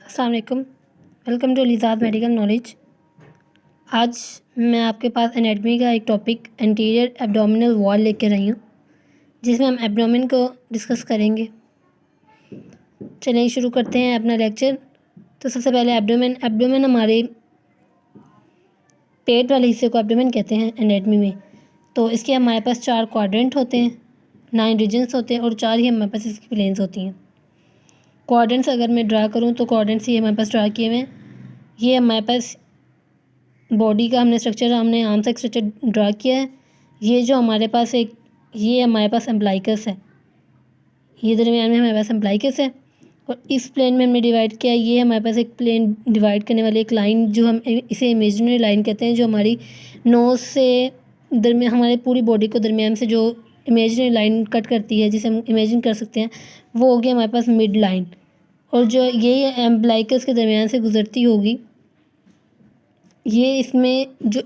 अस्सलाम वालेकुम। Welcome to लिज़ात मेडिकल नॉलेज। आज मैं आपके पास एनाटमी का एक टॉपिक एंटीरियर एब्डोमिनल वॉल लेकर आई हूँ, जिसमें हम एब्डोमेन को डिस्कस करेंगे। चलिए शुरू करते हैं अपना लेक्चर। तो सबसे पहले एब्डोमेन हमारे पेट वाले हिस्से को एब्डोमेन कहते हैं एनाटमी में। तो इसके हमारे पास 4 क्वाड्रेंट होते हैं, 9 रीजन्स होते हैं और 4 ही हमारे पास इसकी प्लेन्स होती हैं। क्वाड्रेंट्स अगर मैं ड्रा करूँ तो क्वाड्रेंट्स ये हमारे पास ड्रा किए हुए हैं। ये हमारे पास बॉडी का हमने आर्म का एक स्ट्रक्चर ड्रा किया है। ये जो हमारे पास ये हमारे पास एम्ब्लाइकस है, ये दरमियान में हमारे पास एम्ब्लाइकस है और इस प्लेन में हमने डिवाइड किया। ये हमारे पास एक प्लेन डिवाइड करने वाली एक लाइन जो हम इसे इमेजिनरी लाइन कहते हैं, जो हमारी नोज़ से दरमियान हमारे पूरी बॉडी को दरमियान से जो इमेजिनरी लाइन कट करती है, जिसे हम इमेजिन कर सकते हैं, वो होगी हमारे पास मिड लाइन। और जो ये एम्ब्लाइकस के दरमियान से गुजरती होगी, ये इसमें जो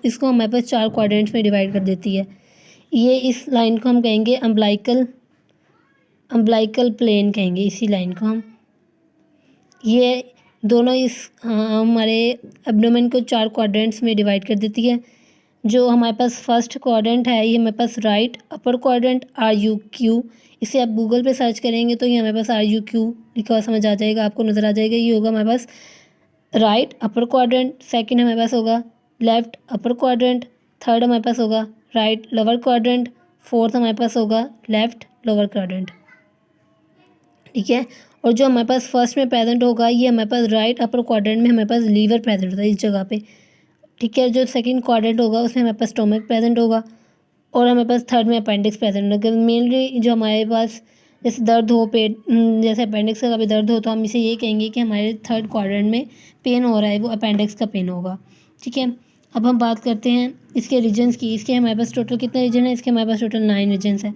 इसको हमारे पास 4 क्वाड्रेंट्स में डिवाइड कर देती है। ये इस लाइन को हम कहेंगे अम्ब्लाइकल प्लेन कहेंगे इसी लाइन को हम। ये दोनों हमारे एब्डोमेन को 4 क्वाड्रेंट्स में डिवाइड कर देती है। जो हमारे पास फर्स्ट क्वाड्रेंट है, ये हमारे पास राइट अपर क्वाड्रेंट RUQ। इसे आप गूगल पे सर्च करेंगे तो ये हमारे पास RUQ लिखा हुआ समझ आ जाएगा, आपको नज़र आ जाएगा। ये होगा हमारे पास राइट अपर क्वाड्रेंट। सेकंड हमारे पास होगा लेफ़्ट अपर क्वाड्रेंट। थर्ड हमारे पास होगा राइट लोअर क्वाड्रेंट। फोर्थ हमारे पास होगा लेफ़्ट लोअर क्वाड्रेंट, ठीक है। और जो हमारे पास फर्स्ट में प्रेजेंट होगा, ये हमारे पास राइट अपर क्वाड्रेंट में हमारे पास लीवर प्रेजेंट होता है इस जगह पे, ठीक है। जो सेकंड क्वाड्रेंट होगा उसमें हमारे पास स्टोमक प्रेजेंट होगा और हमारे पास थर्ड में अपेंडिक्स प्रेजेंट होगा। मेनली जो हमारे पास जैसे दर्द हो पेट, जैसे अपेंडिक्स का कभी दर्द हो, तो हम इसे ये कहेंगे कि हमारे थर्ड क्वाड्रेंट में पेन हो रहा है, वो अपेंडिक्स का पेन होगा, ठीक है। अब हम बात करते हैं इसके रीजन्स की। इसके हमारे पास टोटल कितने रीजन है? इसके हमारे पास टोटल 9 रीजन्स हैं,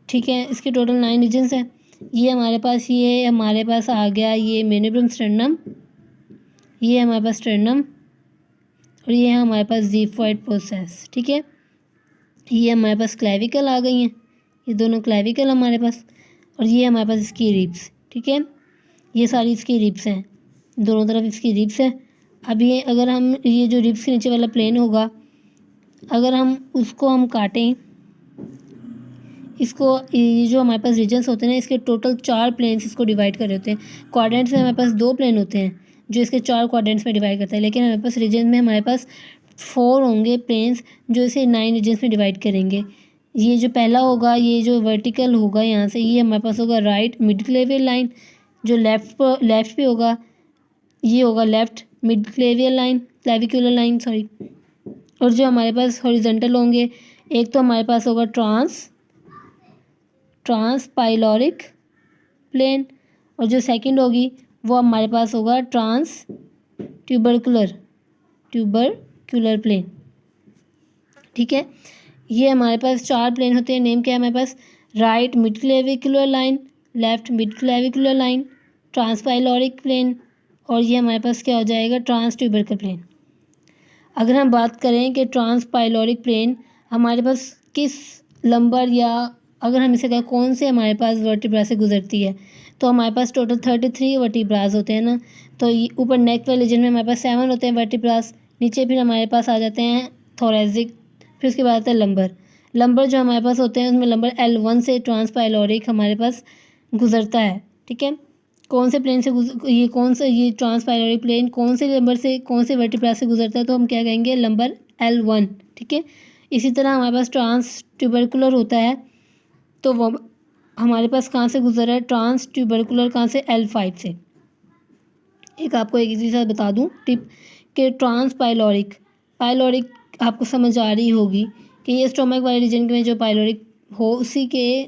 ठीक है। इसके टोटल 9 रीजन्स हैं। ये हमारे पास आ गया ये मेनिब्रम स्टेरनम, ये हमारे पास स्टेरनम और ये है हमारे पास ज़िफॉइड प्रोसेस, ठीक है। ये हमारे पास क्लेविकल आ गई हैं, ये दोनों क्लेविकल हमारे पास, और ये हमारे पास इसकी रिब्स, ठीक है। ये सारी इसकी रिब्स हैं, दोनों तरफ इसकी रिब्स है। अब ये अगर हम ये जो रिब्स के नीचे वाला प्लेन होगा, अगर हम उसको हम काटें, इसको ये जो हमारे पास रीजन्स होते हैं ना, इसके टोटल 4 प्लेन्स इसको डिवाइड कर रहे होते हैं। क्वाड्रेंट्स में हमारे पास 2 प्लेन होते हैं जो इसके 4 क्वाड्रेंट्स में डिवाइड करता है, लेकिन हमारे पास रीजन में हमारे पास 4 होंगे प्लेन्स जो इसे 9 रीजन्स में डिवाइड करेंगे। ये जो पहला होगा, ये जो वर्टिकल होगा यहाँ से, ये हमारे पास होगा राइट मिड क्लेवियल लाइन। जो लेफ़्ट पे होगा, ये होगा left mid clavicular line, sorry. और जो हमारे पास हॉरिजॉन्टल होंगे, एक तो हमारे पास होगा ट्रांस पाइलोरिक प्लेन, और जो सेकंड होगी वो हमारे पास होगा ट्रांस ट्यूबरकुलर प्लेन, ठीक है। ये हमारे पास 4 प्लेन होते हैं। नेम क्या है हमारे पास? Right mid clavicular line, left mid clavicular line, transpyloric plane, और ये हमारे पास क्या हो जाएगा? Transtubercular plane. अगर हम बात करें कि ट्रांस पाइलोरिक प्लेन हमारे पास किस लंबर, या अगर हम इसे कहें कौन से हमारे पास वर्टिब्रा से गुजरती है, तो हमारे पास टोटल 33 वर्टिब्रास होते हैं ना। तो ऊपर नेक वाले रीजन में हमारे पास 7 होते हैं वर्टिब्रास, नीचे फिर हमारे पास आ जाते हैं थोरेसिक, फिर उसके बाद आता है लंबर जो हमारे पास होते हैं उसमें लंबर L1 से ट्रांस पाइलोरिक हमारे पास गुजरता है, ठीक है। कौन से प्लेन से ये ट्रांस पाइलोरिक प्लेन कौन से लंबर से, कौन से वर्टिब्रा से गुजरता है, तो हम क्या कहेंगे? लंबर L1, ठीक है। इसी तरह हमारे पास ट्रांस ट्यूबरकुलर होता है, तो वो हमारे पास कहाँ से गुजर रहा है? ट्रांस ट्यूबरकुलर कहाँ से? L5 से। एक आपको एक इसी साथ बता दूं टिप कि ट्रांस पाइलोरिक आपको समझ आ रही होगी कि ये स्टोमक वाले रीजन में जो पाइलोरिक हो उसी के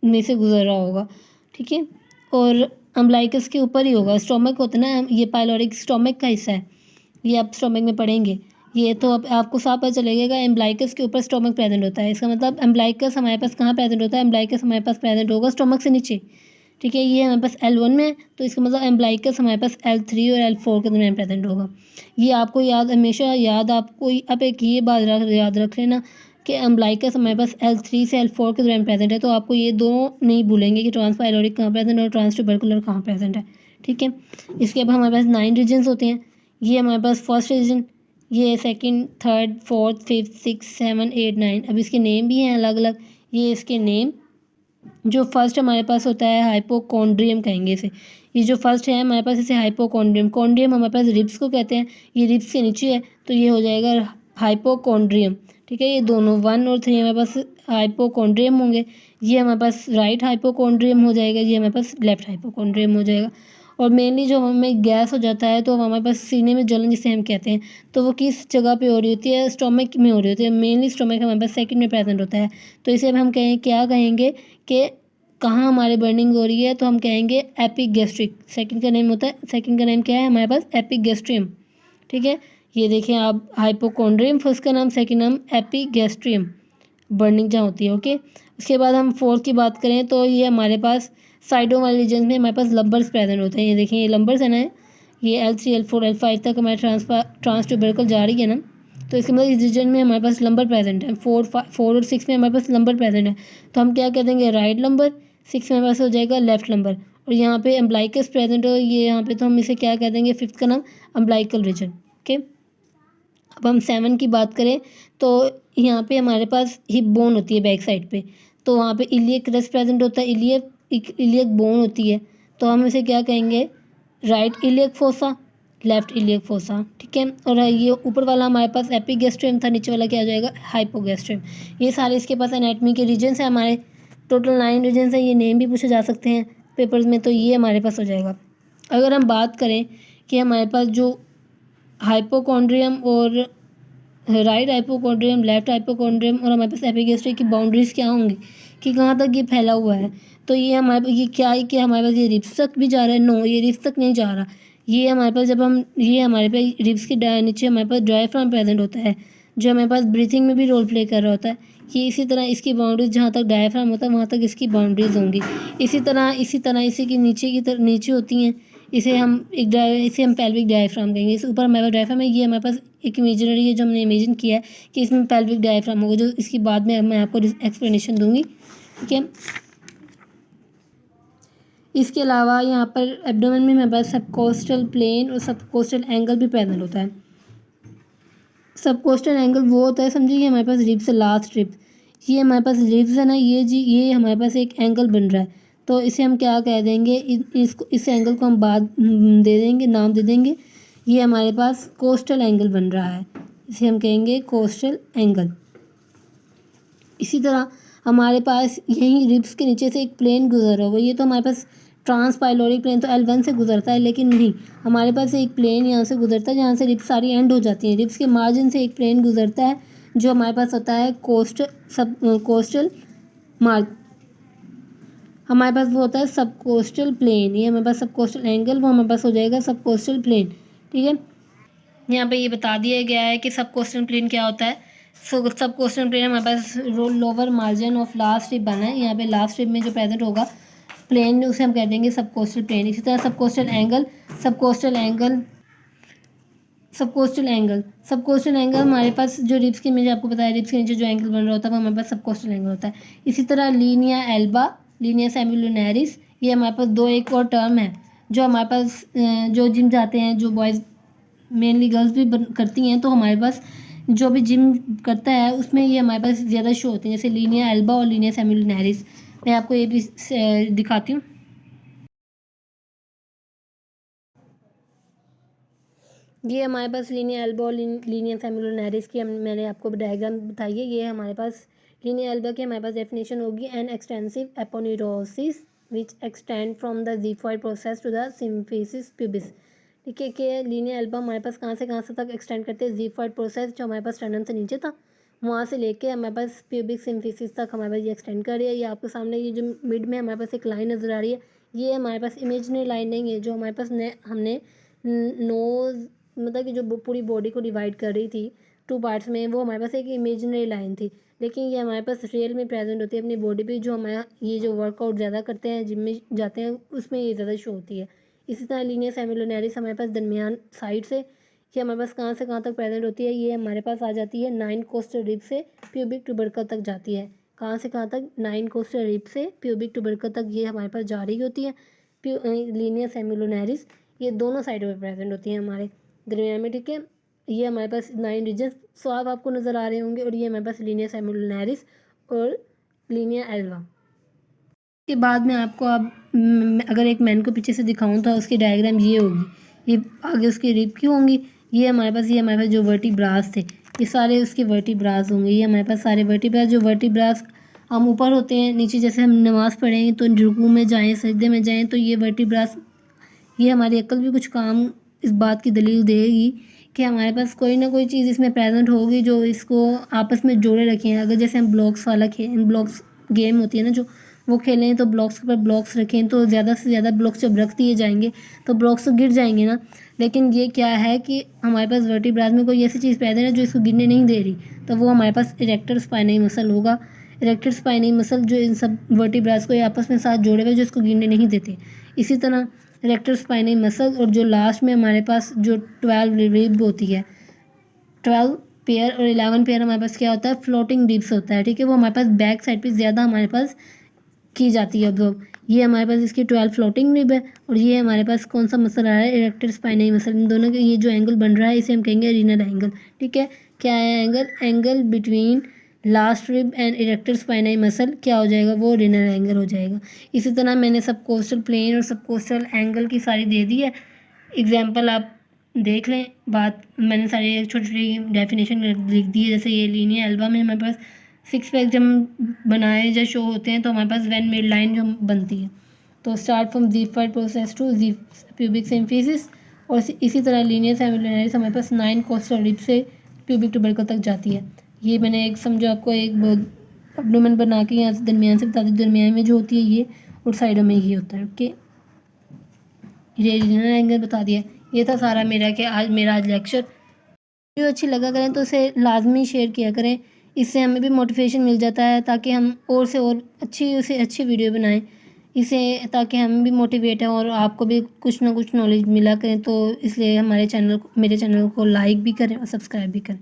में से गुजर रहा होगा, ठीक है। और अम्ब्लाइकस के ऊपर ही होगा, स्टोमक होता है ना, ये पाइलोरिक स्टोमक का हिस्सा है, ये आप स्टोमक में पढ़ेंगे। ये तो अब आपको साफ पता चलेगा एम्ब्लाइकस के ऊपर स्टोमक प्रेजेंट होता है। इसका मतलब एम्ब्लाइकस हमारे पास कहाँ प्रेजेंट होता है? एम्ब्लाइकस हमारे पास प्रेजेंट होगा स्टोमक से नीचे, ठीक है। ये हमारे पास L1 में है, तो इसका मतलब एम्ब्लाइकस हमारे पास L3 और L4 के दरमियान प्रेजेंट होगा। ये आपको हमेशा याद, आपको अब एक ये बात याद रख लेना कि अम्बलाइकस हमारे पास L3 से L4 के दौरान प्रेजेंट है, तो आपको ये दो नहीं भूलेंगे कि ट्रांस पाइलोरिक कहाँ प्रेजेंट है और ट्रांस ट्यूबरकुलर कहाँ प्रेजेंट है, ठीक है। इसके बाद हमारे पास 9 रीजन्स होते हैं। ये हमारे पास फर्स्ट रीजन, ये सेकंड, थर्ड, फोर्थ, फिफ्थ, 6, 7, 8, 9। अब इसके नेम भी हैं अलग अलग। ये इसके नेम, जो फर्स्ट हमारे पास होता है हाइपोकॉन्ड्रियम कहेंगे इसे। ये जो फर्स्ट है हमारे पास इसे हाइपोकॉन्ड्रियम, कॉन्ड्रियम हमारे पास रिब्स को कहते हैं, ये रिब्स के नीचे है तो ये हो जाएगा हाइपोकॉन्ड्रियम, ठीक है। ये दोनों 1 और 3 हमारे पास हाइपोकॉन्ड्रियम होंगे। ये हमारे पास राइट हाइपोकॉन्ड्रियम हो जाएगा, ये हमारे पास लेफ्ट हाइपोकॉन्ड्रियम हो जाएगा। और मेनली जो हमें गैस हो जाता है तो हमारे पास सीने में जलन जिसे हम कहते हैं, तो वो किस जगह पे हो रही होती है, स्टोमक में हो रही होती है। मेनली स्टोमक हमारे पास सेकंड में प्रेजेंट होता है, तो इसे अब हम कहें क्या कहेंगे कि कहाँ हमारे बर्निंग हो रही है, तो हम कहेंगे एपिगैस्ट्रिक। सेकंड का नेम होता है, सेकंड का नेम क्या है हमारे पास, एपिगैस्ट्रियम, ठीक है। ये देखें आप, हाइपोकॉन्ड्रियम फर्स्ट का नाम, सेकंड नाम एपिगैस्ट्रियम, बर्निंग जहाँ होती है, ओके। उसके बाद हम फोर्थ की बात करें तो ये हमारे पास साइडों वाले रीजन में हमारे पास लंबर्स प्रेजेंट होते हैं। ये देखें, ये लंबर्स है ना, ये L3, L4, L5 तक हमारे ट्रांस ट्यूबरकल जा रही है ना, तो इसके मतलब इस रीजन में हमारे पास लंबर प्रेजेंट है। 4 और 6 में हमारे पास लंबर प्रेजेंट है, तो हम क्या कह देंगे, राइट लंबर। 6 में हमारे पास हो जाएगा लेफ्ट लंबर। और यहाँ पे अम्बलाइकस प्रेजेंट हो, ये यहाँ पे तो हम इसे क्या कह देंगे, फिफ्थ का नाम अम्बलाइकल रीजन, ओके। अब हम 7 की बात करें तो यहाँ पे हमारे पास हिप बोन होती है बैक साइड पे, तो वहाँ पे इलियक क्रस्ट प्रेजेंट होता है, इलियक बोन होती है, तो हम इसे क्या कहेंगे, right iliac fossa, left iliac fossa, ठीक है। और ये ऊपर वाला हमारे पास एपिगैस्ट्रियम था, नीचे वाला क्या हो जाएगा, हाइपोगैस्ट्रियम। ये सारे इसके पास एनाटमी के रीजन्स हैं हमारे, टोटल 9 रीजन्स हैं। ये नेम भी पूछे जा सकते हैं पेपर्स में, तो ये हमारे पास हो जाएगा। अगर हम बात करें कि हमारे पास जो हाइपोकॉन्ड्रियम और राइट हाइपोकॉन्ड्रियम, लेफ्ट हाइपोकॉन्ड्रियम और हमारे पास एपिगैस्ट्रिक की बाउंड्रीज क्या होंगी, कि कहाँ तक ये फैला हुआ है, तो ये हमारे पास ये क्या है कि हमारे पास ये रिब्स तक भी जा रहा है, नो ये रिब्स तक नहीं जा रहा। ये हमारे पास जब हम, ये हमारे पास रिब्स के नीचे हमारे पास डायफ्राम प्रेजेंट होता है, जो हमारे पास ब्रीथिंग में भी रोल प्ले कर रहा होता है। ये इसी तरह इसकी बाउंड्रीज जहाँ तक डायफ्राम होता है वहाँ तक इसकी बाउंड्रीज होंगी। इसी तरह इसी की नीचे होती हैं, इसे हम पेल्विक डायफ्राम कहेंगे। इस ऊपर हमारे पास डायफ्राम है, ये हमारे पास एक इमेजिनरी है जो हमने इमेजिन किया है कि इसमें पेल्विक डायफ्राम होगा, जो इसकी बाद में मैं आपको एक्सप्लेनेशन दूंगी, ठीक है। इसके अलावा यहाँ पर एब्डोमेन में हमारे पास सबकोस्टल प्लेन और सबकोस्टल एंगल भी प्रेजेंट होता है। सबकोस्टल एंगल वो होता है, समझिए हमारे पास रिब्स से लास्ट रिब्स, ये हमारे पास रिब्स है ना, ये हमारे पास एक एंगल बन रहा है, तो इसे हम क्या कह देंगे, इस एंगल को हम बाद दे देंगे, नाम दे देंगे, ये हमारे पास कोस्टल एंगल बन रहा है, इसे हम कहेंगे कोस्टल एंगल। इसी तरह हमारे पास यहीं रिब्स के नीचे से एक प्लेन गुजर होगा, ये तो हमारे पास ट्रांस पाइलोरिक प्लेन तो L1 से गुजरता है, लेकिन नहीं, हमारे पास एक प्लेन यहाँ से गुजरता है जहाँ से रिब्स सारी एंड हो जाती हैं। रिब्स के मार्जिन से एक प्लेन गुजरता है जो हमारे पास होता है कोस्टल मार्ग, हमारे पास वो होता है सब कोस्टल प्लेन। ये हमारे पास सब कोस्टल एंगल, वो हमारे पास हो जाएगा सब कोस्टल प्लेन, ठीक है। यहाँ पे ये बता दिया गया है कि सब कोस्टल प्लेन क्या होता है। सब कोस्टल प्लेन हमारे पास lower margin of last rib बना है, यहाँ पे लास्ट रिब में जो प्रेजेंट होगा प्लेन, उसे हम कह देंगे सब कोस्टल प्लेन। इसी तरह सब कोस्टल एंगल, सब कोस्टल एंगल हमारे पास जो रिब्स के, मैंने आपको बताया रिब्स के नीचे जो एंगल बन रहा होता है वो हमारे पास सब कोस्टल एंगल होता है। इसी तरह लीनिया एल्बा, लीनिया सेमिलुनैरिस, ये हमारे पास दो एक और टर्म है जो हमारे पास, जो जिम जाते हैं, जो बॉयज़ मेनली गर्ल्स भी करती हैं, तो हमारे पास जो भी जिम करता है उसमें ये हमारे पास ज़्यादा शो होती हैं, जैसे लीनिया एल्बा और लीनिया सेमिलुनैरिस। मैं आपको ये भी दिखाती हूँ। ये हमारे पास लीनिया एल्बा और लीनिया सेमिलुनैरिस की मैंने आपको डायग्राम बताई है। ये हमारे पास लीनिया एल्बा की हमारे पास डेफिनेशन होगी, an extensive aponeurosis which extend from the xiphoid process to the symphysis pubis, ठीक है। कि लीनिया एल्बा हमारे पास कहाँ से तक एक्सटेंड करते हैं, ज़िफॉइड प्रोसेस जो हमारे पास स्टर्नम से नीचे था वहाँ से लेके हमारे पास प्यूबिक सिम्फिसिस तक हमारे पास ये एक्सटेंड कर रही है। ये आपके सामने ये जो मिड में हमारे पास एक लाइन नज़र आ रही है, ये हमारे पास इमेजिनरी लाइन नहीं है, जो हमारे पास हमने नोज़, मतलब कि जो पूरी बॉडी को डिवाइड कर रही थी 2 पार्ट्स में, वो हमारे पास एक इमेजिनरी लाइन थी, लेकिन ये हमारे पास रियल में प्रेजेंट होती है अपनी बॉडी पे। जो हमारा ये जो वर्कआउट ज़्यादा करते हैं, जिम में जाते हैं, उसमें ये ज़्यादा शो होती है। इसी तरह लीनिया सेमिलुनैरिस हमारे पास दरमियान साइड से, ये हमारे पास कहाँ से कहाँ तक प्रेजेंट होती है, ये हमारे पास आ जाती है 9 कोस्टल रिब से प्यूबिक ट्यूबरकल तक जाती है। कहाँ से कहाँ तक, 9 कोस्टल रिब से प्यूबिक ट्यूबरकल तक ये हमारे पास जा रही होती है। लीनिया सेमिलोनेरिस ये दोनों साइडों में प्रेजेंट होती हैं हमारे दरमियान में, ठीक है। ये हमारे पास 9 रीजन स्वाब आपको नज़र आ रहे होंगे, और ये हमारे पास लीनिया सेमिलोनेरिस और लीनिया एल्वा। के बाद में आपको अब अगर एक मैन को पीछे से दिखाऊं तो उसकी डायग्राम ये होगी, ये आगे उसकी रिब क्यों होंगी, ये हमारे पास जो वर्टिब्रास थे ये सारे उसके वर्टिब्रास होंगे। ये हमारे पास सारे वर्टिब्रास, जो वर्टिब्रास हम ऊपर होते हैं, नीचे जैसे हम नमाज़ पढ़ेंगे तो रुकू में जाएँ, सजदे में जाएँ, तो ये वर्टिब्रास, ये हमारी अक्ल भी कुछ काम इस बात की दलील देगी कि हमारे पास कोई ना कोई चीज़ इसमें प्रेजेंट होगी जो इसको आपस में जोड़े रखे हैं। अगर जैसे हम ब्लॉक्स वाला ब्लॉक्स गेम होती है ना जो, वो खेलें तो ब्लॉक्स के ऊपर ब्लॉक्स रखें तो ज़्यादा से ज़्यादा ब्लॉक्स जब रख दिए जाएंगे तो ब्लॉक्स तो गिर जाएंगे ना। लेकिन ये क्या है कि हमारे पास वर्टिब्रास में कोई ऐसी चीज़ पैदा है जो इसको गिरने नहीं दे रही, तो वो हमारे पास इरेक्टर स्पाइनल मसल होगा। इरेक्टर स्पाइनल मसल जो इन सब वर्टिब्रास को आपस में साथ जोड़े हुए जो इसको गिरने नहीं देते। इसी तरह इरेक्टर स्पाइनल मसल, और जो लास्ट में हमारे पास जो 12 रिब होती है, 12 पेयर और 11 पेयर हमारे पास क्या होता है, फ्लोटिंग रिब्स होता है, ठीक है। वो हमारे पास बैक साइड पे ज़्यादा हमारे पास की जाती है ऑब्जर्व। ये हमारे पास इसकी 12 फ्लोटिंग रिब है, और ये हमारे पास कौन सा मसल आ रहा है, इरेक्टर स्पाइनल मसल। इन दोनों के ये जो एंगल बन रहा है इसे हम कहेंगे रीनल एंगल, ठीक है। क्या है angle, angle between last rib end erector spinal muscle क्या हो जाएगा, वो रीनल एंगल हो जाएगा। इसी तरह मैंने सब कोस्टल प्लेन और सब कोस्टल एंगल की सारी दे दी है, एग्जाम्पल आप देख लें। बात मैंने सारी छोटी छोटी डेफिनेशन लिख दी है। जैसे ये लीनिया एल्बा में हमारे पास 6 पैक जब बनाए या शो होते हैं तो हमारे पास वेन मिड लाइन जो बनती है, तो start from xiphoid process to the pubic symphysis. और इसी तरह लीनियर सेमिलोनेरिस हमारे पास 9 कोस्टल रिब से प्यूबिक ट्यूबरकल तक जाती है। ये मैंने एक समझो आपको एक एब्डोमेन बना के यहाँ से दरमियान से बता दी, दरमियान में जो होती है ये, और साइडों में ये होता है, ओके। ये रीजनल एंगल बता दिया। ये था सारा मेरा आज लेक्चर। वीडियो अच्छी लगा करें तो उसे लाजमी शेयर किया करें, इससे हमें भी मोटिवेशन मिल जाता है ताकि हम और से और अच्छी वीडियो बनाएं, इसे ताकि हम भी मोटिवेट हैं और आपको भी कुछ ना कुछ नॉलेज मिला करें। तो इसलिए मेरे चैनल को लाइक भी करें और सब्सक्राइब भी करें।